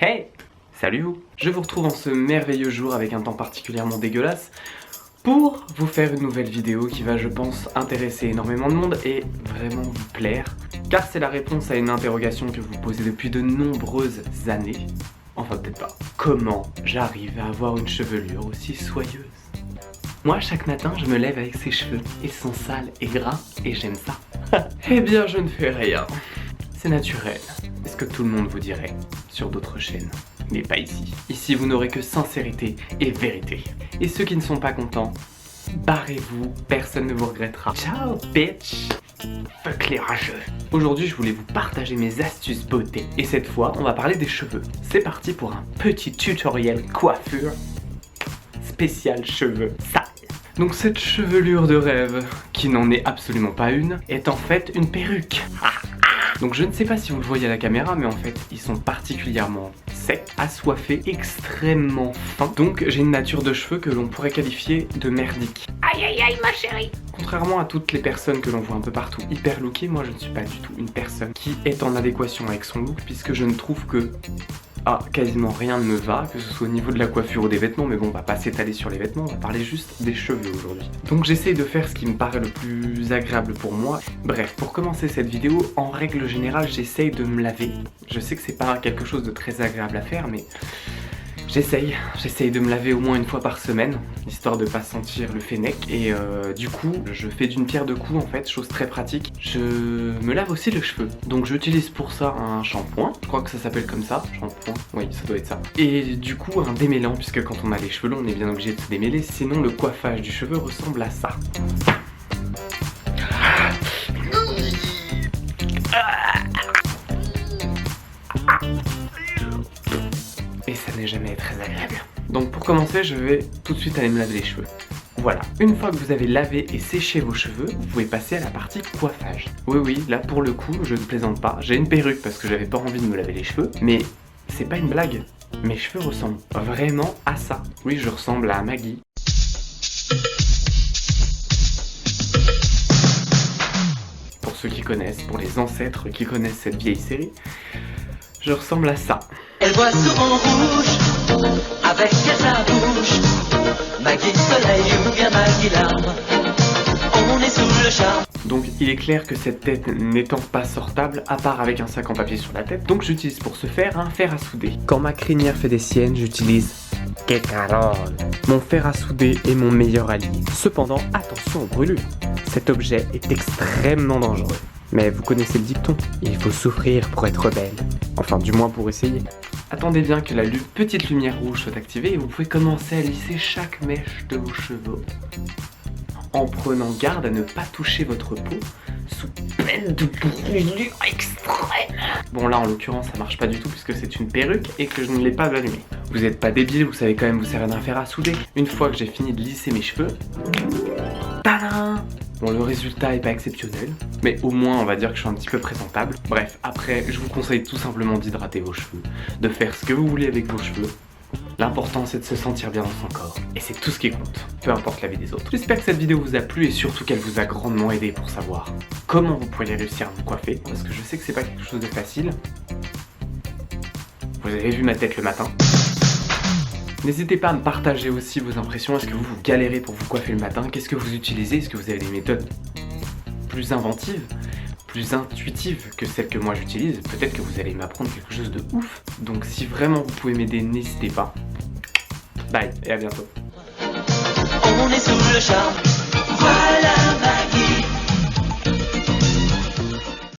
Hey! Salut vous! Je vous retrouve en ce merveilleux jour avec un temps particulièrement dégueulasse pour vous faire une nouvelle vidéo qui va, je pense, intéresser énormément de monde et vraiment vous plaire, car c'est la réponse à une interrogation que vous posez depuis de nombreuses années. Enfin peut-être pas. Comment j'arrive à avoir une chevelure aussi soyeuse? Moi, chaque matin, je me lève avec ces cheveux. Ils sont sales et gras et j'aime ça. Eh bien, je ne fais rien. C'est naturel. C'est ce que tout le monde vous dirait sur d'autres chaînes. Mais pas ici. Ici, vous n'aurez que sincérité et vérité. Et ceux qui ne sont pas contents, barrez-vous, personne ne vous regrettera. Ciao, bitch! Fuck les rageux. Aujourd'hui, je voulais vous partager mes astuces beauté. Et cette fois, on va parler des cheveux. C'est parti pour un petit tutoriel coiffure spécial cheveux sales. Donc cette chevelure de rêve, qui n'en est absolument pas une, est en fait une perruque. Donc je ne sais pas si vous le voyez à la caméra, mais en fait, ils sont particulièrement secs, assoiffés, extrêmement fins. Donc j'ai une nature de cheveux que l'on pourrait qualifier de merdique. Aïe aïe aïe ma chérie! Contrairement à toutes les personnes que l'on voit un peu partout hyper lookées, moi je ne suis pas du tout une personne qui est en adéquation avec son look, puisque je ne trouve que quasiment rien ne me va, que ce soit au niveau de la coiffure ou des vêtements, mais bon, on va pas s'étaler sur les vêtements, on va parler juste des cheveux aujourd'hui. Donc j'essaye de faire ce qui me paraît le plus agréable pour moi. Bref, pour commencer cette vidéo, en règle générale, j'essaye de me laver. Je sais que c'est pas quelque chose de très agréable à faire, mais j'essaye de me laver au moins une fois par semaine, histoire de pas sentir le fennec. Et du coup, je fais d'une pierre deux coups en fait, chose très pratique. Je me lave aussi les cheveux. Donc j'utilise pour ça un shampoing, je crois que ça s'appelle comme ça, shampoing, oui ça doit être ça. Et du coup un démêlant, puisque quand on a les cheveux longs, on est bien obligé de se démêler, sinon le coiffage du cheveu ressemble à ça. Et ça n'est jamais très agréable. Donc pour commencer, je vais tout de suite aller me laver les cheveux. Voilà, une fois que vous avez lavé et séché vos cheveux, vous pouvez passer à la partie coiffage. Oui, là pour le coup, je ne plaisante pas. J'ai une perruque parce que j'avais pas envie de me laver les cheveux, mais c'est pas une blague. Mes cheveux ressemblent vraiment à ça. Oui, je ressemble à Maggie. Pour ceux qui connaissent, pour les ancêtres qui connaissent cette vieille série, je ressemble à ça. Elle voit souvent rouge, avec sa bouche. Maggie soleil ou bien Maggie larme, on est sous le charme. Donc il est clair que cette tête n'étant pas sortable, à part avec un sac en papier sur la tête, donc j'utilise pour ce faire un fer à souder. Quand ma crinière fait des siennes, j'utilise Kekarol. Mon fer à souder est mon meilleur allié. Cependant, attention aux brûlures. Cet objet est extrêmement dangereux. Mais vous connaissez le dicton, il faut souffrir pour être belle. Enfin, du moins pour essayer. Attendez bien que la petite lumière rouge soit activée et vous pouvez commencer à lisser chaque mèche de vos cheveux. En prenant garde à ne pas toucher votre peau sous peine de brûlure extrême. Bon là en l'occurrence ça marche pas du tout puisque c'est une perruque et que je ne l'ai pas allumée. Vous êtes pas débile, vous savez quand même vous servir d'un fer à souder. Une fois que j'ai fini de lisser mes cheveux, tadam! Bon, le résultat est pas exceptionnel, mais au moins on va dire que je suis un petit peu présentable. Bref, après, je vous conseille tout simplement d'hydrater vos cheveux, de faire ce que vous voulez avec vos cheveux. L'important c'est de se sentir bien dans son corps, et c'est tout ce qui compte, peu importe la vie des autres. J'espère que cette vidéo vous a plu et surtout qu'elle vous a grandement aidé pour savoir comment vous pourriez réussir à vous coiffer, parce que je sais que c'est pas quelque chose de facile. Vous avez vu ma tête le matin. N'hésitez pas à me partager aussi vos impressions. Est-ce que vous galérez pour vous coiffer le matin? Qu'est-ce que vous utilisez? Est-ce que vous avez des méthodes plus inventives, plus intuitives que celles que moi j'utilise? Peut-être que vous allez m'apprendre quelque chose de ouf. Donc si vraiment vous pouvez m'aider, n'hésitez pas. Bye et à bientôt. On est sous le charme.